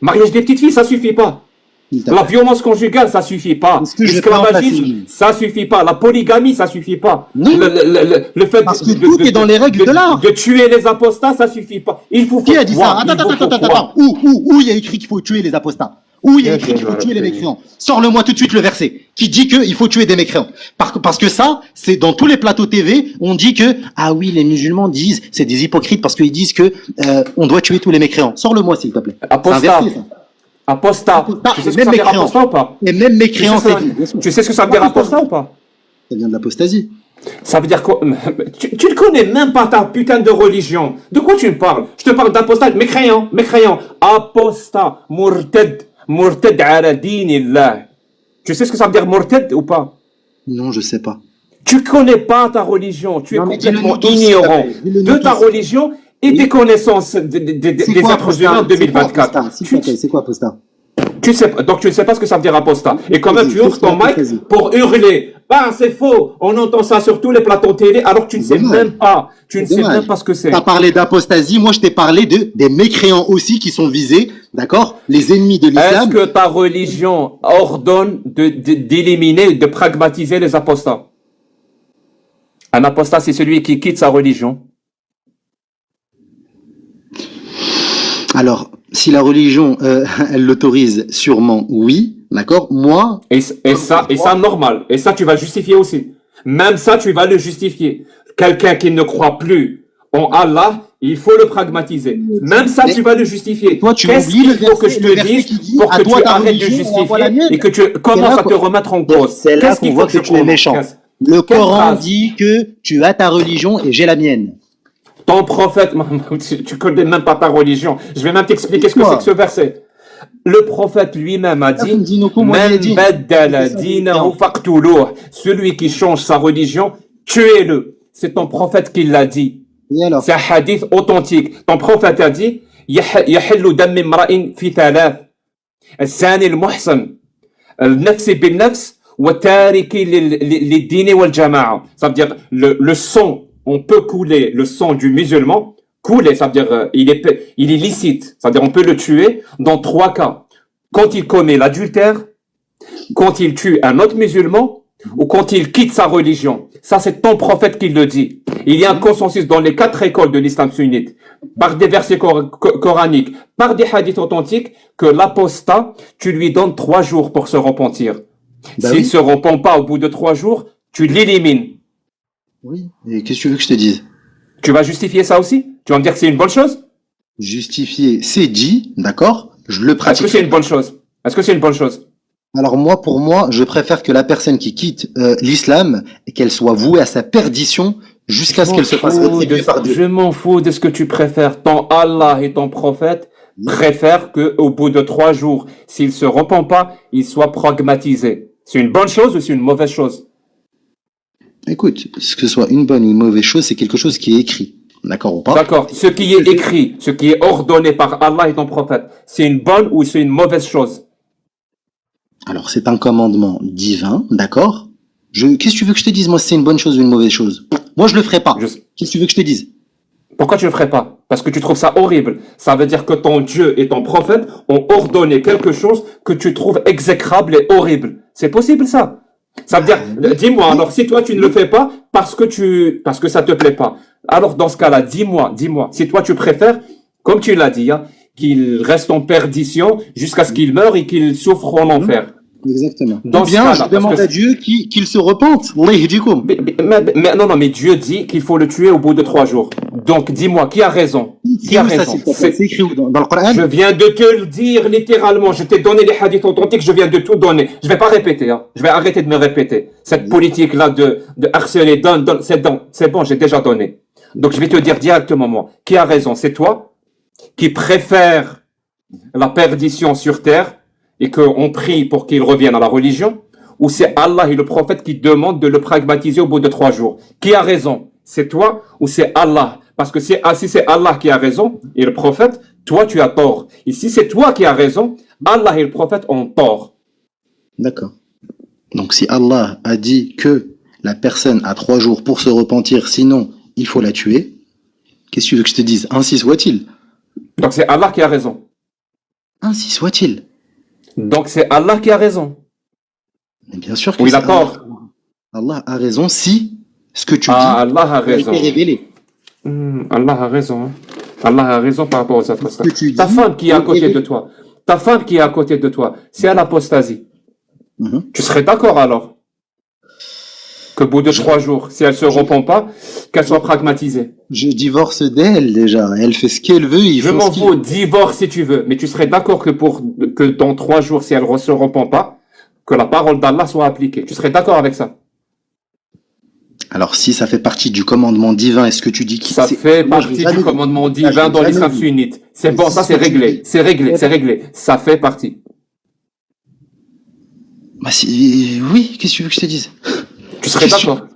Mariage des petites filles, ça suffit pas. La violence conjugale, ça suffit pas. L'esclavagisme, ça suffit pas. La polygamie, ça suffit pas. Non. Le fait parce que tout est dans les règles de l'art. De tuer les apostats, ça suffit pas. Qui a dit ça? Attends. Où il y a écrit qu'il faut tuer les apostats? Où il y a écrit qu'il faut tuer les mécréants? Sors-le-moi tout de suite le verset qui dit qu'il faut tuer des mécréants. Parce que ça, c'est dans tous les plateaux TV, on dit que ah oui, les musulmans disent, c'est des hypocrites parce qu'ils disent que on doit tuer tous les mécréants. Sors-le-moi s'il te plaît. Apostat. Apostat. Tu sais ce que ça veut dire apostat ou pas? Et même mécréants, tu sais ce que ça veut dire apostat ou pas? Ça vient de l'apostasie. Ça veut dire quoi? Tu ne connais même pas ta putain de religion. De quoi tu me parles? Je te parle d'apostat, mécréant. Apostat, murtad ala dinillah. Tu sais ce que ça veut dire murtad ou pas? Non, je sais pas. Tu connais pas ta religion. Tu es complètement ignorant de ta religion et des connaissances des êtres humains en 2024. C'est quoi apostat? Donc tu ne sais pas ce que ça veut dire apostat. Et quand même tu ouvres ton mic pour hurler. Ah, c'est faux. On entend ça sur tous les plateaux télé alors que tu ne sais même pas. Tu ne sais même pas ce que c'est. Tu as parlé d'apostasie. Moi, je t'ai parlé des mécréants aussi qui sont visés. D'accord? Les ennemis de l'islam. Est-ce que ta religion ordonne d'éliminer, de pragmatiser les apostats? Un apostat, c'est celui qui quitte sa religion. Alors, si la religion, elle l'autorise, sûrement, oui, d'accord. Moi. Et ça, normal. Et ça, tu vas justifier aussi. Même ça, tu vas le justifier. Quelqu'un qui ne croit plus en Allah, il faut le pragmatiser. Même ça, tu vas le justifier. Toi, tu oublies le verset, que je te dise pour que tu arrêtes de justifier et que tu commences à te remettre en cause. C'est là qu'on voit que tu es méchant. Le Coran dit que tu as ta religion et j'ai la mienne. Ton prophète, tu connais même pas ta religion. Je vais même t'expliquer ce que c'est que ce verset. Le prophète lui-même a dit, celui qui change sa religion, tuez-le. C'est ton prophète qui l'a dit. C'est un hadith authentique. Ton prophète a dit, يحل دم امرئ في ثلاث الزاني المحصن النفس بالنفس والتارك للدين والجماعة. Ça veut dire le sang, on peut couler le sang du musulman. Couler, ça veut dire il est licite. Ça veut dire on peut le tuer dans 3 cas. Quand il commet l'adultère, quand il tue un autre musulman ou quand il quitte sa religion. Ça, c'est ton prophète qui le dit. Il y a un consensus dans les 4 écoles de l'islam sunnite, par des versets coraniques, par des hadiths authentiques, que l'apostat, tu lui donnes 3 jours pour se repentir. S'il se repent pas au bout de 3 jours, tu l'élimines. Oui. Et qu'est-ce que tu veux que je te dise? Tu vas justifier ça aussi? Tu vas me dire que c'est une bonne chose? Justifier, c'est dit, d'accord? Je le pratique. Est-ce que c'est une bonne chose? Est-ce que c'est une bonne chose? Alors pour moi, je préfère que la personne qui quitte l'islam, qu'elle soit vouée à sa perdition jusqu'à ce qu'elle se fasse rétribuer par Dieu. Je m'en fous de ce que tu préfères. Ton Allah et ton prophète préfèrent qu'au bout de 3 jours, s'il se repent pas, il soit pragmatisé. C'est une bonne chose ou c'est une mauvaise chose? Écoute, que ce soit une bonne ou une mauvaise chose, c'est quelque chose qui est écrit. D'accord ou pas? D'accord. Ce qui est écrit, ce qui est ordonné par Allah et ton prophète, c'est une bonne ou c'est une mauvaise chose? Alors, c'est un commandement divin, d'accord? Qu'est-ce que tu veux que je te dise, moi, si c'est une bonne chose ou une mauvaise chose? Moi, je le ferai pas. Qu'est-ce que tu veux que je te dise? Pourquoi tu le ferais pas? Parce que tu trouves ça horrible. Ça veut dire que ton Dieu et ton prophète ont ordonné quelque chose que tu trouves exécrable et horrible. C'est possible, ça? Ça veut dire, dis-moi, alors, si toi, tu ne le fais pas parce que ça te plaît pas. Alors, dans ce cas-là, dis-moi, si toi, tu préfères, comme tu l'as dit, hein, qu'il reste en perdition jusqu'à ce qu'il meure et qu'il souffre en enfer. Exactement. Donc bien, je demande à Dieu qu'il se repente. Mais Dieu dit qu'il faut le tuer au bout de 3 jours. Donc dis-moi, qui a raison? Qui a raison? C'est écrit où dans le Coran? Je viens de te le dire littéralement. Je t'ai donné les hadiths authentiques, je viens de tout donner. Je vais pas répéter, hein. Je vais arrêter de me répéter. Cette politique-là de harceler, c'est bon, j'ai déjà donné. Donc je vais te dire directement, moi, qui a raison? C'est toi qui préfère la perdition sur terre et qu'on prie pour qu'il revienne à la religion, ou c'est Allah et le prophète qui demandent de le pragmatiser au bout de 3 jours? Qui a raison? C'est toi ou c'est Allah? Parce que si c'est Allah qui a raison et le prophète, toi tu as tort. Et si c'est toi qui as raison, Allah et le prophète ont tort. D'accord. Donc si Allah a dit que la personne a 3 jours pour se repentir, sinon il faut la tuer, qu'est-ce que tu veux que je te dise? Ainsi soit-il. Donc c'est Allah qui a raison. Ainsi soit-il. Donc c'est Allah qui a raison. Mais bien sûr que Oui, c'est d'accord. Allah a raison si ce que tu dis Allah a a été raison. révélé. Allah a raison. Hein. Allah a raison par rapport aux apostats. Ce que tu Ta dis femme qui est à est côté de révélé. toi, ta femme qui est à côté de toi, c'est à l'apostasie. Mhm. Tu serais d'accord alors qu'au bout de 3 jours, si elle se repent pas, qu'elle soit pragmatisée. Je divorce d'elle déjà. Elle fait ce qu'elle veut. Je m'en fous, divorce si tu veux, mais tu serais d'accord que dans 3 jours, si elle ne se repent pas, que la parole d'Allah soit appliquée. Tu serais d'accord avec ça? Alors si ça fait partie du commandement divin, est-ce que tu dis que Ça fait partie du commandement divin dans l'islam sunnite. C'est bon, ça c'est réglé. C'est réglé, c'est réglé. Ça fait partie. Bah si, oui, qu'est-ce que tu veux que je te dise? Tu serais d'accord?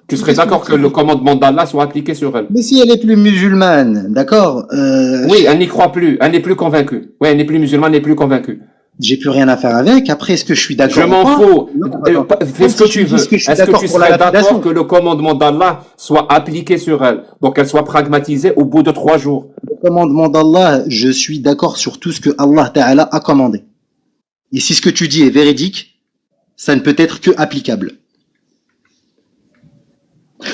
Tu serais d'accord que le commandement d'Allah soit appliqué sur elle? Mais si elle est plus musulmane, d'accord Oui, elle n'y croit plus. Elle n'est plus convaincue. Oui, elle n'est plus musulmane, elle n'est plus convaincue. J'ai plus rien à faire avec. Après, est-ce que je suis d'accord? Je m'en fous. Fais ce que tu veux. Est-ce que tu serais d'accord que le commandement d'Allah soit appliqué sur elle? Donc qu'elle soit pragmatisée au bout de 3 jours. Le commandement d'Allah, je suis d'accord sur tout ce que Allah Ta'ala a commandé. Et si ce que tu dis est véridique, ça ne peut être que applicable.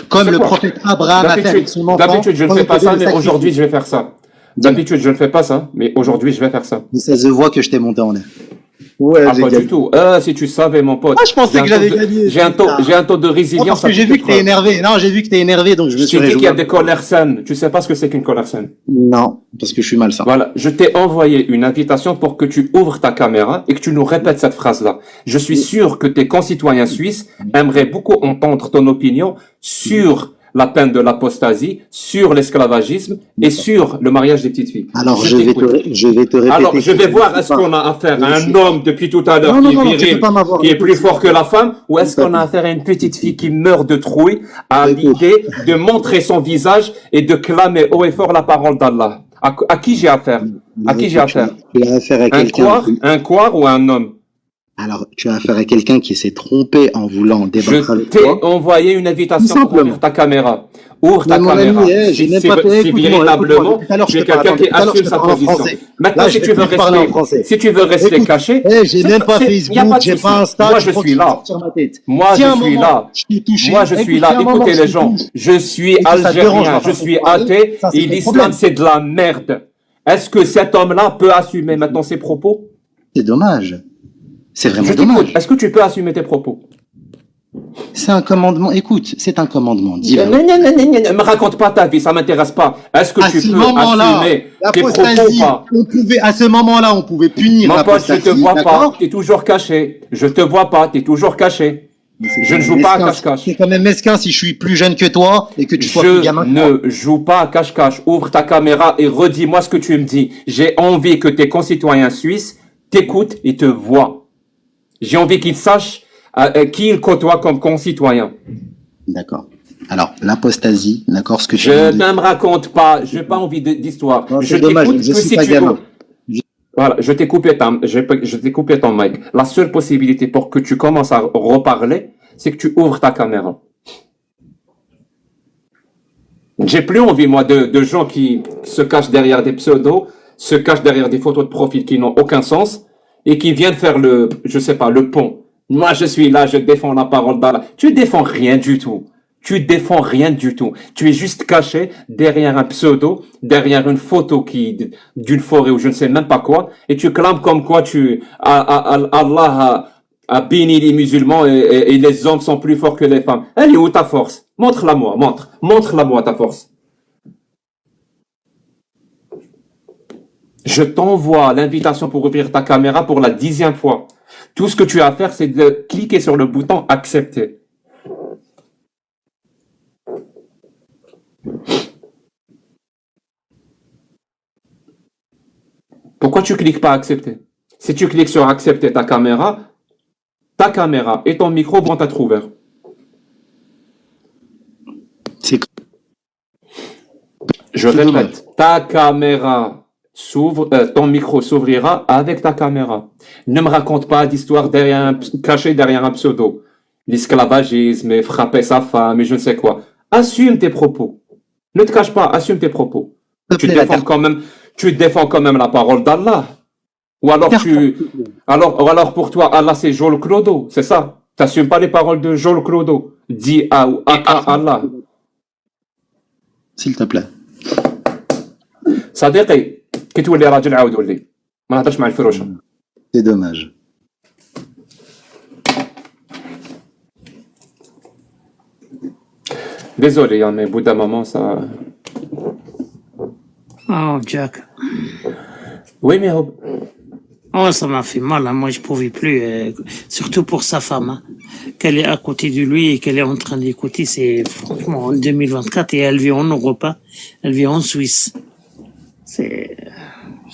Comme le prophète Abraham a fait avec son enfant. D'habitude, je ne fais pas ça, mais aujourd'hui, je vais faire ça. D'habitude, je ne fais pas ça, mais aujourd'hui, je vais faire ça. Ça se voit que je t'ai monté en l'air. Ouais, pas du tout. Si tu savais, mon pote. Moi, je pensais que j'avais gagné. J'ai un taux de résilience. Parce que j'ai vu que t'es énervé. Non, j'ai vu que t'es énervé, donc je me suis réjoui. Je t'ai dit qu'il y a des colères colères saines. Tu sais pas ce que c'est qu'une colère saine? Non, parce que je suis malsain. Voilà. Je t'ai envoyé une invitation pour que tu ouvres ta caméra et que tu nous répètes cette phrase-là. Je suis sûr que tes concitoyens suisses aimeraient beaucoup entendre ton opinion sur la peine de l'apostasie, sur l'esclavagisme et sur le mariage des petites filles. Alors, je vais te répéter. Alors, je vais voir, est-ce qu'on a affaire à un homme depuis tout à l'heure qui est viril, qui est plus fort que la femme, ou est-ce qu'on a affaire à une petite fille qui meurt de trouille à l'idée de montrer son visage et de clamer haut et fort la parole d'Allah? À qui j'ai affaire? À qui j'ai affaire? Un couard ou un homme? Alors, tu as affaire à quelqu'un qui s'est trompé en voulant débattre avec toi. Je t'ai envoyé une invitation pour ouvrir ta caméra. Ouvre ta caméra. Si véritablement, tu es quelqu'un qui assume sa position. Maintenant, si tu veux rester caché, j'ai même pas Facebook, j'ai pas Insta. Moi, je suis là. Moi, je suis là. Écoutez les gens. Je suis algérien, je suis athée et l'islam, c'est de la merde. Est-ce que cet homme-là peut assumer maintenant ses propos? C'est dommage. C'est vraiment dommage. Est-ce que tu peux assumer tes propos? C'est un commandement. Écoute, c'est un commandement divin. Non, ne me raconte pas ta vie, ça m'intéresse pas. Est-ce que tu peux assumer tes propos ou pas? À ce moment-là, on pouvait punir l'apostasie. Mon pote, je te vois pas, tu es toujours caché. Je te vois pas, tu es toujours caché. Je ne joue pas à cache-cache. C'est quand même mesquin si je suis plus jeune que toi et que tu sois plus gamin que moi. Je ne joue pas à cache-cache. Ouvre ta caméra et redis-moi ce que tu me dis. J'ai envie que tes concitoyens suisses t'écoutent et te voient. J'ai envie qu'ils sachent qui ils côtoient comme concitoyens. D'accord. Alors, l'apostasie, d'accord, ce que je ne me raconte pas, je n'ai pas envie d'histoire. Je t'écoute que si tu veux. Voilà, je t'ai coupé ton mic. La seule possibilité pour que tu commences à reparler, c'est que tu ouvres ta caméra. J'ai plus envie, moi, de gens qui se cachent derrière des pseudos, se cachent derrière des photos de profil qui n'ont aucun sens, et qui viennent faire le pont. Moi, je suis là, je défends la parole d'Allah. Tu défends rien du tout. Tu défends rien du tout. Tu es juste caché derrière un pseudo, derrière une photo d'une forêt ou je ne sais même pas quoi, et tu clames comme quoi Allah a béni les musulmans et les hommes sont plus forts que les femmes. Elle est où ta force? Montre-la moi, montre-la moi ta force. Je t'envoie l'invitation pour ouvrir ta caméra pour la 10e fois. Tout ce que tu as à faire, c'est de cliquer sur le bouton « Accepter ». Pourquoi tu cliques pas « Accepter » ? Si tu cliques sur « Accepter » ta caméra et ton micro vont être ouverts. Je répète, ta caméra ton micro s'ouvrira avec ta caméra. Ne me raconte pas d'histoire cachée derrière un pseudo. L'esclavagisme et frapper sa femme et je ne sais quoi. Assume tes propos. Ne te cache pas, assume tes propos. Tu défends quand même la parole d'Allah. Ou alors pour toi, Allah c'est Joel Clodo, c'est ça? T'assumes pas les paroles de Joel Clodo. Dis à ou aka Allah. S'il te plaît. صديقي كي تولي راجل عاود ولي ما نهضرش مع الفروشه. C'est dommage. Désolé, hein, mais au bout d'un moment, ça. Oh, Jack. Oui, mais. Oh, ça m'a fait mal, hein. Moi, je pouvais plus, surtout pour sa femme, hein. Qu'elle est à côté de lui et qu'elle est en train d'écouter, c'est franchement en 2024 et elle vit en Europe, hein. Elle vit en Suisse. Je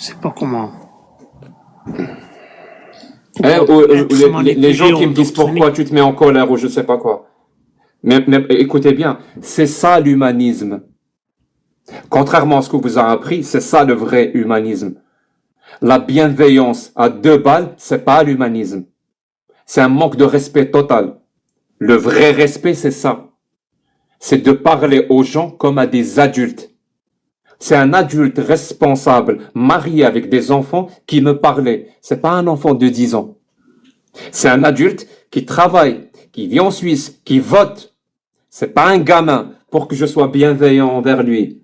sais pas comment. Les gens qui me disent pourquoi tu te mets en colère ou je sais pas quoi. Mais écoutez bien, c'est ça l'humanisme. Contrairement à ce que vous avez appris, c'est ça le vrai humanisme. La bienveillance à 2 balles, c'est pas l'humanisme. C'est un manque de respect total. Le vrai respect, c'est ça. C'est de parler aux gens comme à des adultes. C'est un adulte responsable, marié avec des enfants qui me parlait. C'est pas un enfant de 10 ans. C'est un adulte qui travaille, qui vit en Suisse, qui vote. C'est pas un gamin pour que je sois bienveillant envers lui.